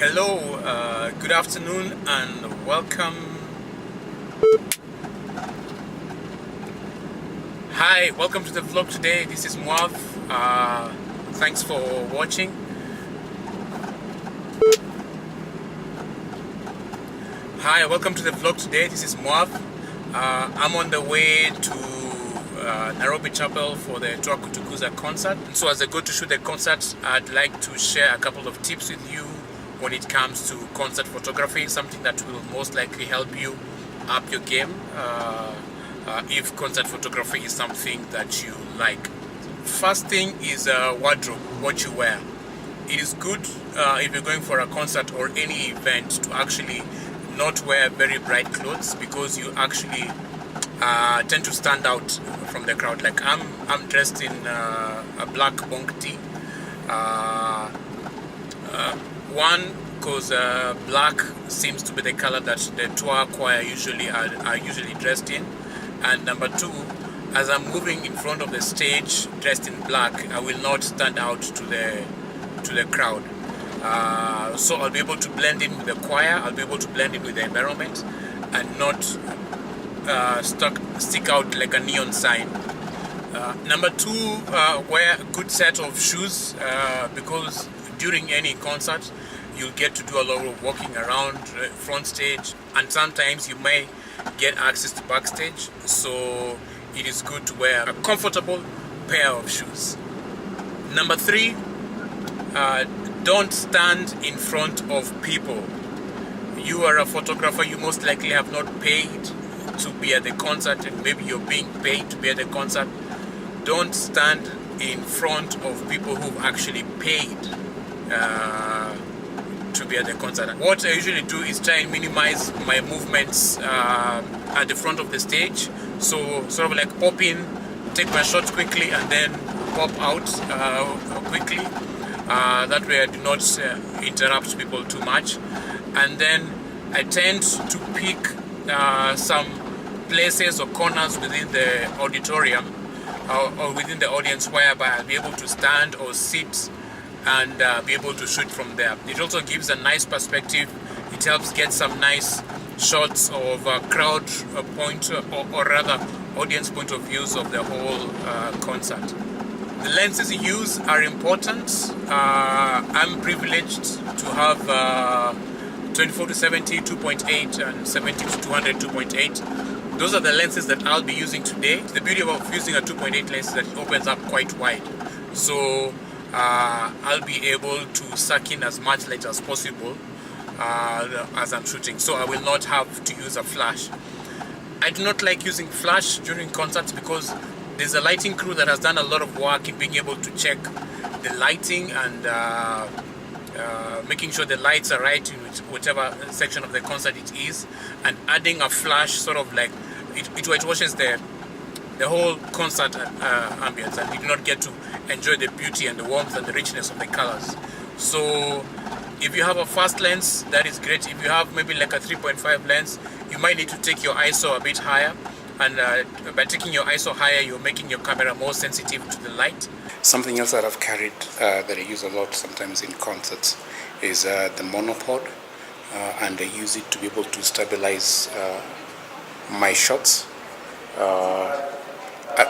Hello, good afternoon and welcome. Hi, welcome to the vlog today. This is Muav. Thanks for watching. Hi, welcome to the vlog today. This is Muav. I'm on the way to Nairobi Chapel for the Twakutukuza concert. So as I go to shoot the concert, I'd like to share a couple of tips with you when it comes to concert photography, something that will most likely help you up your game if concert photography is something that you like. First thing is wardrobe, what you wear. It is good if you're going for a concert or any event to actually not wear very bright clothes, because you actually tend to stand out from the crowd. Like I'm dressed in a black bonk tee. One, because black seems to be the color that the Twa choir usually are usually dressed in, and number two, as I'm moving in front of the stage dressed in black, I will not stand out to the crowd. So I'll be able to blend in with the choir, I'll be able to blend in with the environment, and not stick out like a neon sign. Number two, wear a good set of shoes, because during any concert you'll get to do a lot of walking around front stage, and sometimes you may get access to backstage, so it is good to wear a comfortable pair of shoes. Number three, don't stand in front of people. You are a photographer, you most likely have not paid to be at the concert, and maybe you're being paid to be at the concert. Don't stand in front of people who've actually paid to be at the concert. What I usually do is try and minimize my movements at the front of the stage. So sort of like pop in, take my shot quickly, and then pop out quickly. That way I do not interrupt people too much. And then I tend to pick some places or corners within the auditorium or within the audience whereby I'll be able to stand or sit and be able to shoot from there. It also gives a nice perspective. It helps get some nice shots of crowd point, or rather audience point of views of the whole concert. The lenses you use are important. I'm privileged to have 24 to 70 2.8 and 70 to 200 2.8. Those are the lenses that I'll be using today. The beauty of using a 2.8 lens is that it opens up quite wide, so I'll be able to suck in as much light as possible as I'm shooting, so I will not have to use a flash. I do not like using flash during concerts because there's a lighting crew that has done a lot of work in being able to check the lighting and making sure the lights are right in whichever section of the concert it is, and adding a flash sort of like it whitewashes the whole concert ambience, and you do not get to enjoy the beauty and the warmth and the richness of the colors. So if you have a fast lens, that is great. If you have maybe like a 3.5 lens, you might need to take your ISO a bit higher, and by taking your ISO higher, you're making your camera more sensitive to the light. Something else that I've carried that I use a lot sometimes in concerts is the monopod, and I use it to be able to stabilize my shots.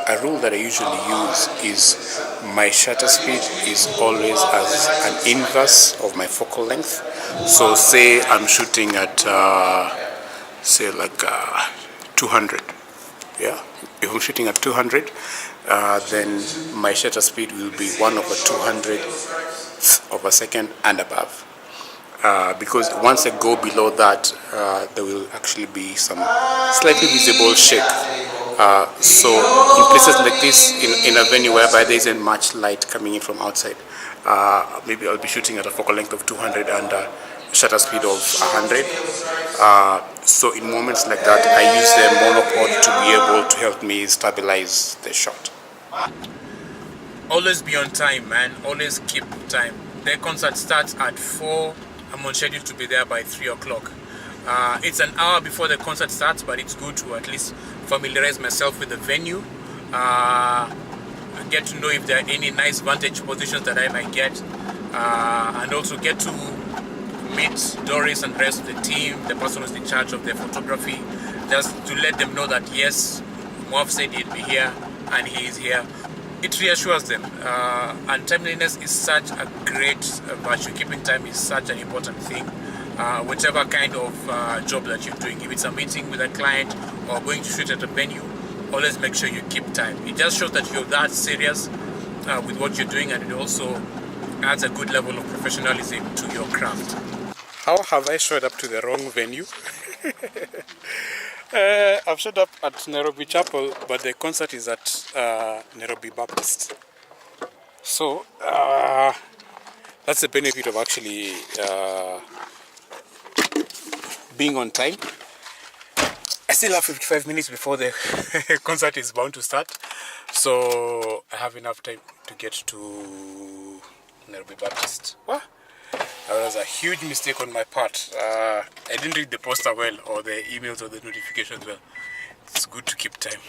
A rule that I usually use is my shutter speed is always as an inverse of my focal length. So say I'm shooting at say like 200. Yeah, if I'm shooting at 200, then my shutter speed will be 1/200 of a second and above. Because once I go below that, there will actually be some slightly visible shake. So in places like this, in a venue whereby there isn't much light coming in from outside, maybe I'll be shooting at a focal length of 200 and a shutter speed of 100. So in moments like that, I use the monopod to be able to help me stabilize the shot. Always be on time, man. Always keep time. The concert starts at 4. I'm on schedule to be there by 3 o'clock. It's an hour before the concert starts, but it's good to at least familiarize myself with the venue, get to know if there are any nice vantage positions that I might get, and also get to meet Doris and the rest of the team, the person who's in charge of the photography, just to let them know that yes, Moaf said he'd be here and he is here. It reassures them, and timeliness is such a great virtue. Keeping time is such an important thing. Whatever kind of job that you're doing, if it's a meeting with a client or going to shoot at a venue, always make sure you keep time. It just shows that you're that serious with what you're doing, and it also adds a good level of professionalism to your craft. How have I showed up to the wrong venue? I've showed up at Nairobi Chapel, but the concert is at Nairobi Baptist. So that's the benefit of actually being on time. I still have 55 minutes before the concert is bound to start, so I have enough time to get to Nairobi Baptist. What? That was a huge mistake on my part. I didn't read the poster well, or the emails or the notifications well. It's good to keep time.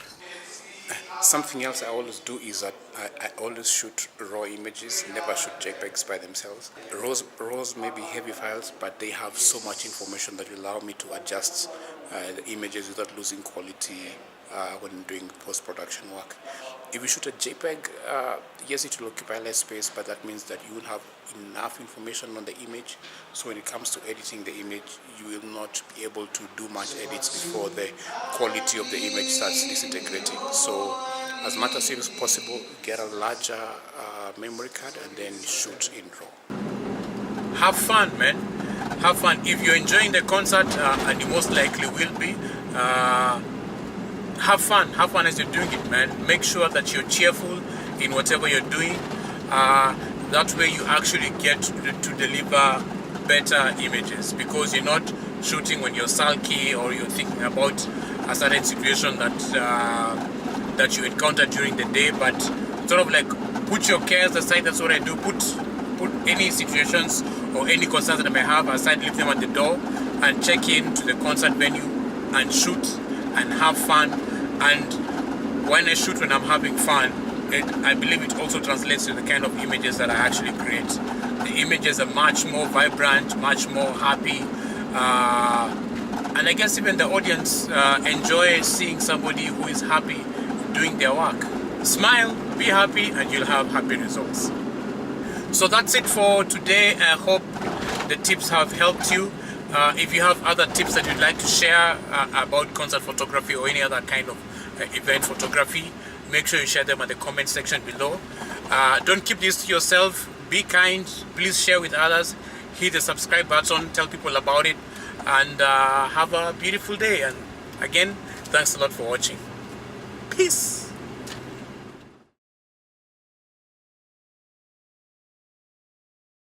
Something else I always do is that I always shoot raw images, never shoot JPEGs by themselves. RAWs may be heavy files, but they have so much information that will allow me to adjust the images without losing quality when doing post-production work. If you shoot a JPEG, yes, it will occupy less space, but that means that you will have enough information on the image. So when it comes to editing the image, you will not be able to do much edits before the quality of the image starts disintegrating. So as much as it is possible, get a larger memory card and then shoot in RAW. Have fun, man. Have fun. If you're enjoying the concert, and you most likely will be, have fun as you're doing it, man. Make sure that you're cheerful in whatever you're doing. That way you actually get to deliver better images, because you're not shooting when you're sulky or you're thinking about a certain situation that you encountered during the day, but sort of like put your cares aside. That's what I do. Put any situations or any concerns that I may have aside, leave them at the door, and check in to the concert venue and shoot and have fun. And when I shoot when I'm having fun, I believe it also translates to the kind of images that I actually create. The images are much more vibrant, much more happy, and I guess even the audience enjoy seeing somebody who is happy doing their work. Smile, be happy, and you'll have happy results. So that's it for today. I hope the tips have helped you. If you have other tips that you'd like to share about concert photography or any other kind of event photography, make sure you share them in the comment section below. Don't keep this to yourself. Be kind. Please share with others. Hit the subscribe button. Tell people about it. And have a beautiful day. And again, thanks a lot for watching. Peace.